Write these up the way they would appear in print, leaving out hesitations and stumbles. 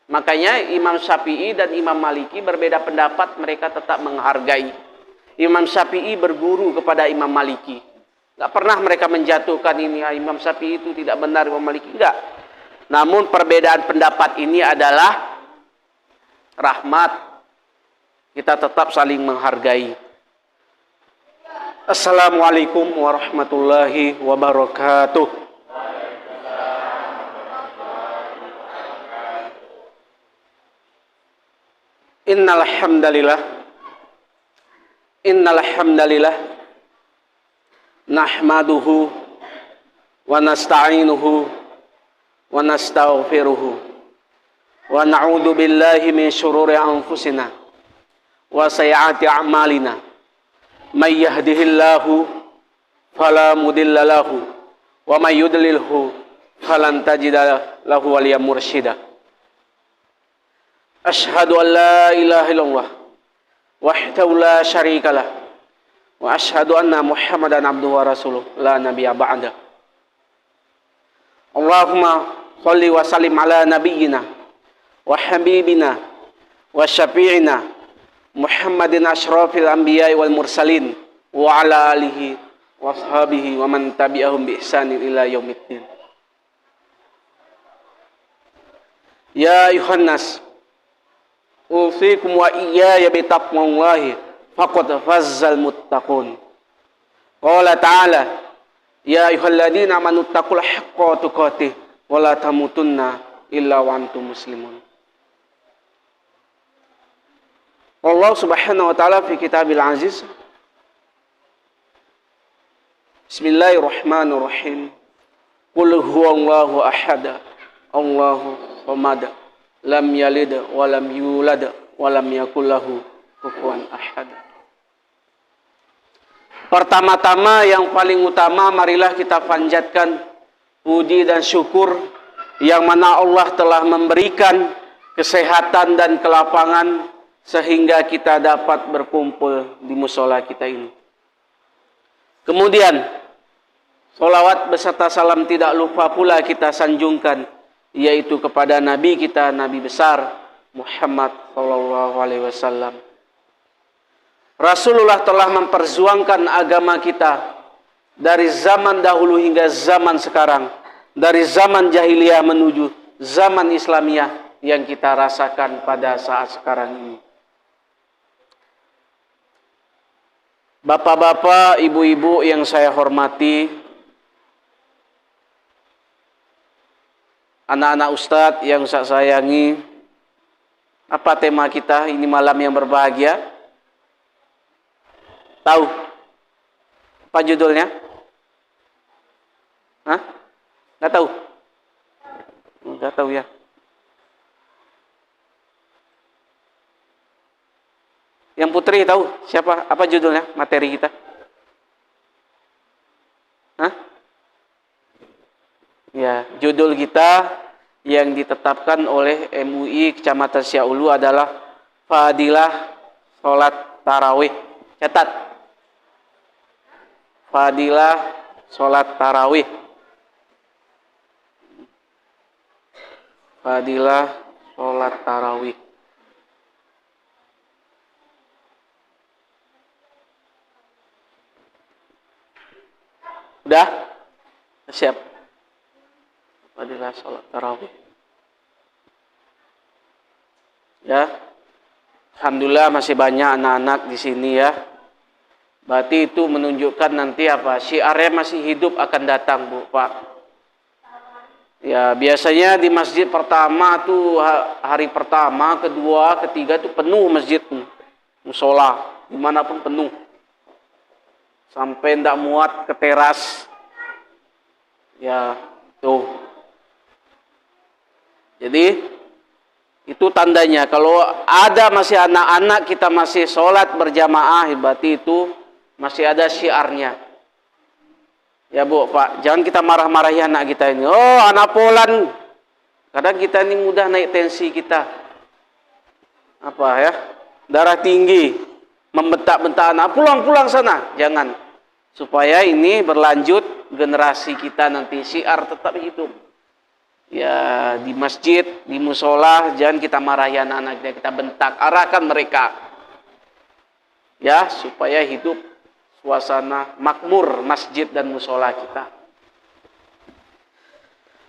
Makanya Imam Syafi'i dan Imam Maliki berbeda pendapat, mereka tetap menghargai. Imam Syafi'i berguru kepada Imam Maliki. Tidak pernah mereka menjatuhkan ini, Imam Syafi'i itu tidak benar, Imam Maliki. Enggak. Namun perbedaan pendapat ini adalah rahmat. Kita tetap saling menghargai. Assalamualaikum warahmatullahi wabarakatuh. Innal hamdalillah nahmaduhu wa nasta'inuhu wa nastaghfiruhu wa na'udzu billahi min shururi anfusina wa sayyiati a'malina may yahdihillahu fala mudilla lahu wa may yudlilhu falan tajida lahu waliyyan mursyida. Asyhadu an la ilaha illallah wahdahu la syarikalah wa asyhadu anna Muhammadan abduhu wa rasuluh la nabiyya ba'da. Allahumma shalli wa sallim ala nabiyyina wa habibina wa syafi'ina Muhammadin asyrafil anbiya'i wal mursalin wa ala alihi wa ashabihi wa man tabi'ahum bi ihsanin ila yaumiddin. Ya ayuhan nas, usikum wa iyaya bitaqwallahi faqad fazzal muttaqun. Qala ta'ala ya ayyuhalladzina amanu taqullaha haqqa tuqatih wa la tamutunna illa wa antum muslimun. Allah Subhanahu wa ta'ala fi kitabil aziz. Bismillahirrahmanirrahim. Qul huwallahu ahad, Allahu samad, lam yalid wa lam yulad wa lam yakul lahu kufuwan ahad. Pertama-tama yang paling utama, marilah kita panjatkan puji dan syukur yang mana Allah telah memberikan kesehatan dan kelapangan sehingga kita dapat berkumpul di musola kita ini. Kemudian sholawat beserta salam tidak lupa pula kita sanjungkan, yaitu kepada Nabi kita, Nabi besar Muhammad sallallahu alaihi wasallam. Rasulullah telah memperjuangkan agama kita dari zaman dahulu hingga zaman sekarang, dari zaman jahiliyah menuju zaman Islamiyah yang kita rasakan pada saat sekarang ini. Bapak-bapak, ibu-ibu yang saya hormati, anak-anak ustadz yang saya sayangi, apa tema kita ini malam yang berbahagia? Tahu? Apa judulnya? Hah? Nggak tahu? Nggak tahu ya. Yang Putri tahu siapa? Apa judulnya materi kita? Hah? Ya, judul kita yang ditetapkan oleh MUI Kecamatan Siaulu adalah Fadilah Sholat Tarawih. Catat. Fadilah Sholat Tarawih. Fadilah Sholat Tarawih. Udah? Siap. Fadilah sholat tarawih. Ya. Alhamdulillah masih banyak anak-anak di sini ya. Berarti itu menunjukkan nanti apa? Syiarnya masih hidup akan datang, Bu, Pak. Ya, biasanya di masjid pertama tuh hari pertama, kedua, ketiga tuh penuh masjid, musola, dimanapun penuh. Sampai tidak muat ke teras. Ya, tuh. Jadi, itu tandanya. Kalau ada masih anak-anak, kita masih sholat berjamaah, berarti itu masih ada syiarnya. Ya Bu, Pak, jangan kita marah-marahi anak kita ini. Oh, anak Polan. Kadang kita ini mudah naik tensi kita. Apa ya? Darah tinggi. Membentak-bentak anak. Pulang-pulang sana. Jangan. Supaya ini berlanjut generasi kita nanti, syiar tetap hidup. Ya di masjid, di musola, jangan kita marahi anak-anak kita bentak, arahkan mereka. Ya, supaya hidup suasana makmur masjid dan musola kita.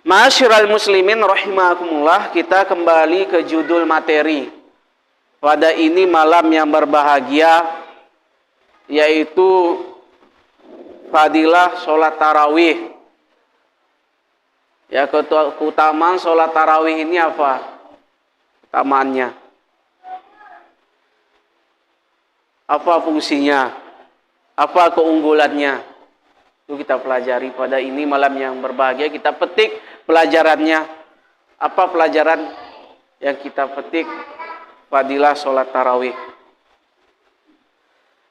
Ma'asyiral muslimin rahimakumullah, kita kembali ke judul materi. Pada ini malam yang berbahagia, yaitu fadilah sholat tarawih. Ya, keutamaan sholat tarawih ini apa? Utamaannya. Apa fungsinya? Apa keunggulannya? Itu kita pelajari pada ini malam yang berbahagia. Kita petik pelajarannya. Apa pelajaran yang kita petik? Fadilah sholat tarawih.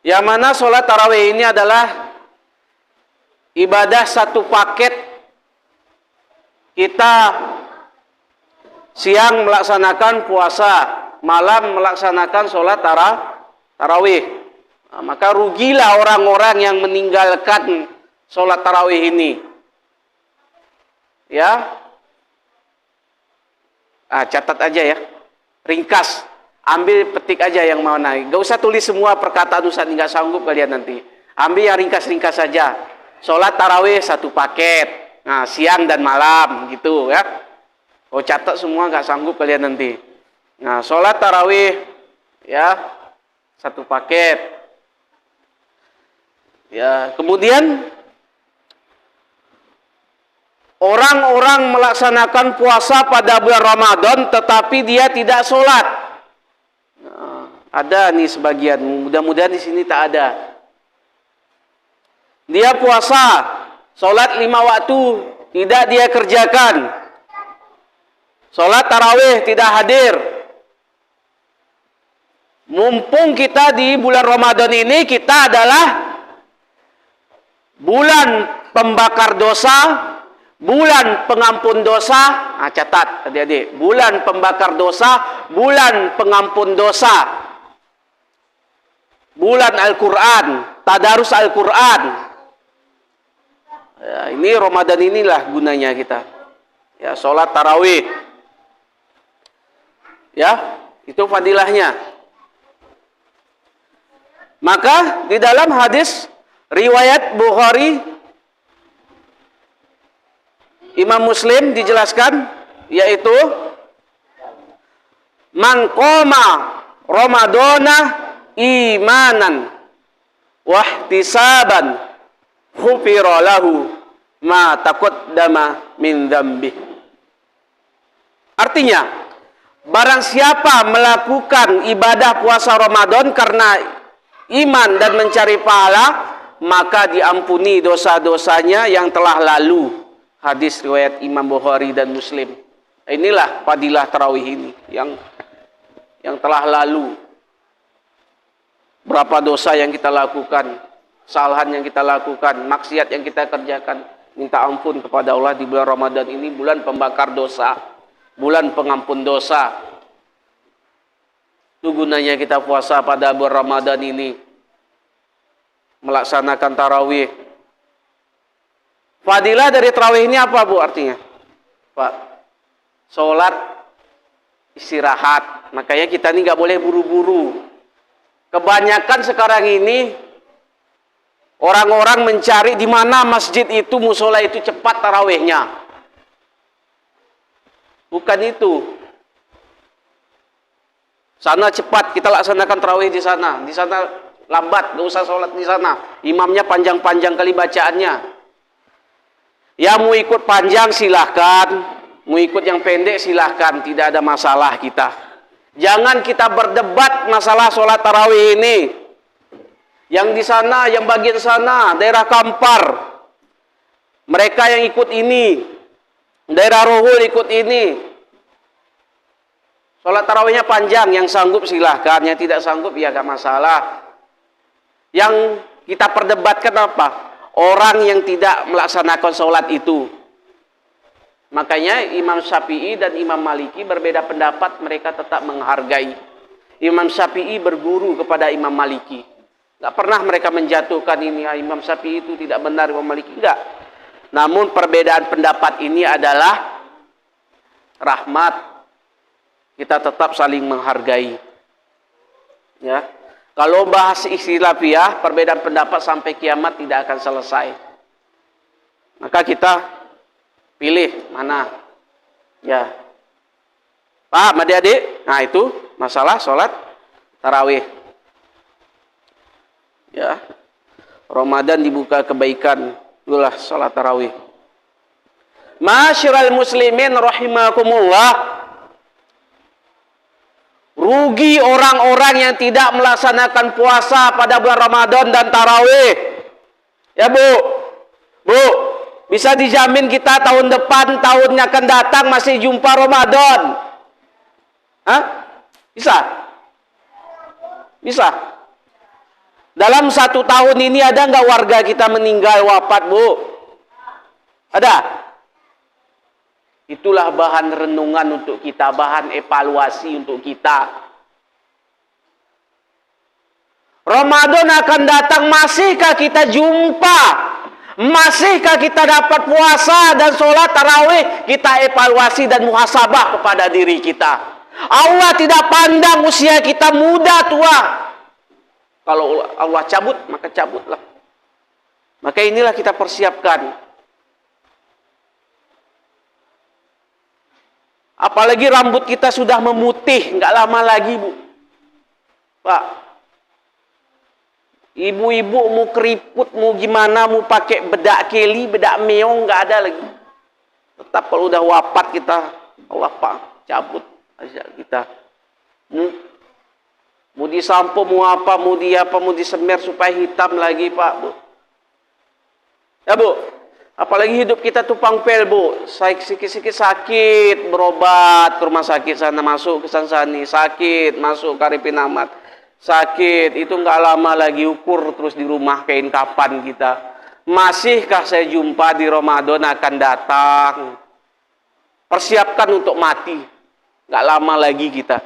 Yang mana sholat tarawih ini adalah ibadah satu paket. Kita siang melaksanakan puasa, malam melaksanakan sholat tarawih. Nah, maka rugilah orang-orang yang meninggalkan sholat tarawih ini. Ya, catat aja ya, ringkas, ambil petik aja yang mana. Gak usah tulis semua perkataan Ustaz, nggak sanggup kalian nanti. Ambil yang ringkas-ringkas saja. Sholat tarawih satu paket, nah siang dan malam gitu ya. Oh catat semua nggak sanggup kalian nanti. Nah sholat tarawih ya satu paket. Ya kemudian orang-orang melaksanakan puasa pada bulan Ramadan tetapi dia tidak sholat. Nah, ada nih sebagian, mudah-mudahan di sini tak ada. Dia puasa, sholat 5 waktu tidak dia kerjakan. Sholat tarawih tidak hadir. Mumpung kita di bulan Ramadan ini, kita adalah bulan pembakar dosa, bulan pengampun dosa. Nah, catat adik-adik, bulan pembakar dosa, bulan pengampun dosa, bulan Al-Quran, tadarus Al-Quran. Ya, ini Ramadan inilah gunanya kita. Ya, sholat tarawih. Ya, itu fadilahnya. Maka di dalam hadis riwayat Bukhari, Imam Muslim dijelaskan, yaitu man qoma Ramadana imanan wahtisaban ghufira lahu ma taqaddama min dzambi. Artinya, barang siapa melakukan ibadah puasa Ramadan karena iman dan mencari pahala, maka diampuni dosa-dosanya yang telah lalu. Hadis riwayat Imam Bukhari dan Muslim. Inilah fadilah tarawih ini yang telah lalu. Berapa dosa yang kita lakukan, kesalahan yang kita lakukan, maksiat yang kita kerjakan, minta ampun kepada Allah di bulan Ramadan ini, bulan pembakar dosa, bulan pengampun dosa. Itu gunanya kita puasa pada bulan Ramadan ini, melaksanakan tarawih. Fadilah dari tarawih ini apa Bu artinya? Pak, sholat istirahat. Makanya kita ini nggak boleh buru-buru. Kebanyakan sekarang ini orang-orang mencari di mana masjid itu, musola itu cepat tarawihnya. Bukan itu. Sana cepat kita laksanakan tarawih di sana lambat, gak usah sholat di sana. Imamnya panjang-panjang kali bacaannya. Ya mau ikut panjang silahkan, mau ikut yang pendek silahkan, tidak ada masalah kita. Jangan kita berdebat masalah sholat tarawih ini. Yang di sana, yang bagian sana, daerah Kampar, mereka yang ikut ini, daerah Rohul ikut ini. Sholat tarawihnya panjang, yang sanggup silahkan, yang tidak sanggup ya gak masalah. Yang kita perdebatkan apa? Orang yang tidak melaksanakan sholat itu. Makanya Imam Syafi'i dan Imam Maliki berbeda pendapat, mereka tetap menghargai. Imam Syafi'i berguru kepada Imam Maliki. Gak pernah mereka menjatuhkan ini, Imam Syafi'i itu tidak benar, Imam Maliki enggak. Namun perbedaan pendapat ini adalah rahmat, kita tetap saling menghargai. Ya. Kalau bahas ikhtilafiyah, perbedaan pendapat sampai kiamat tidak akan selesai. Maka kita pilih mana. Ya. Paham adik-adik? Nah, itu masalah sholat tarawih. Ya. Ramadan dibuka kebaikan, itulah sholat tarawih. Ma'asyiral muslimin rahimakumullah. Rugi orang-orang yang tidak melaksanakan puasa pada bulan Ramadan dan tarawih. Ya Bu, Bu, bisa dijamin kita tahun depan, tahunnya akan datang masih jumpa Ramadan? Hah? Bisa? Bisa. Dalam 1 tahun ini ada nggak warga kita meninggal wafat, Bu? Ada? Itulah bahan renungan untuk kita, bahan evaluasi untuk kita. Ramadan akan datang, masihkah kita jumpa? Masihkah kita dapat puasa dan sholat tarawih? Kita evaluasi dan muhasabah kepada diri kita. Allah tidak pandang usia kita muda tua. Kalau Allah cabut, maka cabutlah. Maka inilah kita persiapkan. Apalagi rambut kita sudah memutih, nggak lama lagi, Bu. Pak, ibu-ibu mau keriput, mau gimana, mau pakai bedak keli, bedak meong, nggak ada lagi. Tetap kalau udah wafat kita, Allah Pak, cabut aja kita. Mau disampo, mau apa, mau disemer supaya hitam lagi, Pak, Bu. Ya, Bu. Apalagi hidup kita tumpang pel, Bu. Sikit-sikit sakit, berobat ke rumah sakit sana, masuk ke sana sini, sakit, masuk ke Arifin Ahmad. Sakit, itu nggak lama lagi ukur terus di rumah kain kapan kita. Masihkah saya jumpa di Ramadan akan datang? Persiapkan untuk mati. Nggak lama lagi kita.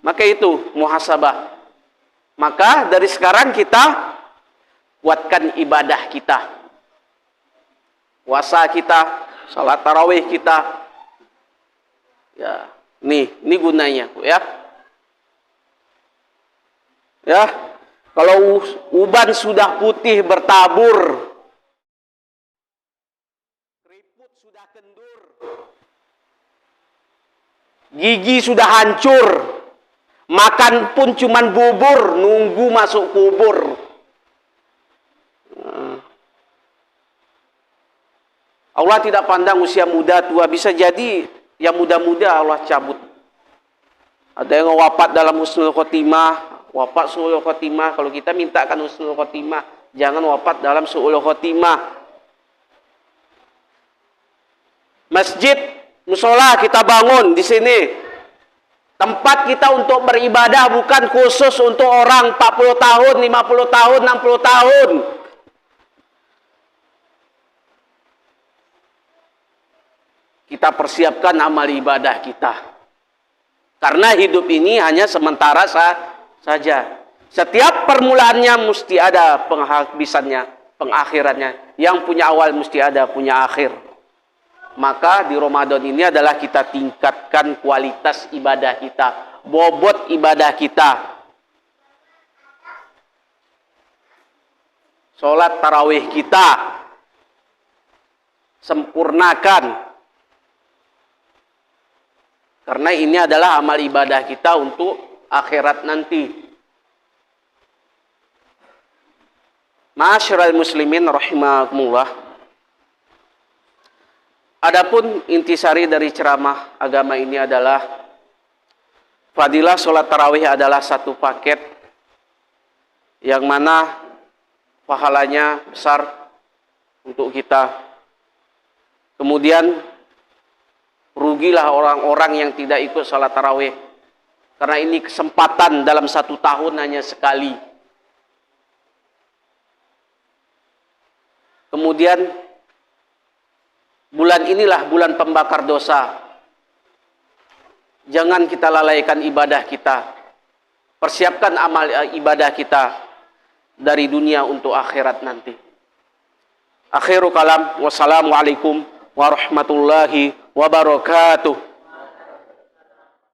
Maka itu muhasabah. Maka dari sekarang kita kuatkan ibadah kita. Puasa kita, salat tarawih kita. Ya, ini gunanya, Bu, ya. Ya, kalau uban sudah putih bertabur, keriput sudah kendur, gigi sudah hancur, makan pun cuman bubur, nunggu masuk kubur. Allah tidak pandang usia muda tua, bisa jadi yang muda-muda Allah cabut. Ada yang wafat dalam husnul khotimah, wafat su'ul khotimah. Kalau kita mintakan husnul khotimah, jangan wafat dalam su'ul khotimah. Masjid, musola kita bangun di sini. Tempat kita untuk beribadah bukan khusus untuk orang 40 tahun, 50 tahun, 60 tahun. Kita persiapkan amal ibadah kita. Karena hidup ini hanya sementara saja. Setiap permulaannya mesti ada penghabisannya, pengakhirannya. Yang punya awal mesti ada punya akhir. Maka di Ramadan ini adalah kita tingkatkan kualitas ibadah kita, bobot ibadah kita. Sholat tarawih kita sempurnakan. Karena ini adalah amal ibadah kita untuk akhirat nanti. Ma'asyiral muslimin rahimakumullah. Adapun intisari dari ceramah agama ini adalah fadilah sholat tarawih adalah satu paket yang mana pahalanya besar untuk kita. Kemudian rugilah orang-orang yang tidak ikut salat tarawih. Karena ini kesempatan dalam 1 tahun hanya sekali. Kemudian bulan inilah bulan pembakar dosa. Jangan kita lalaikan ibadah kita. Persiapkan amal ibadah kita dari dunia untuk akhirat nanti. Akhiru kalam. Wassalamualaikum warahmatullahi wabarakatuh.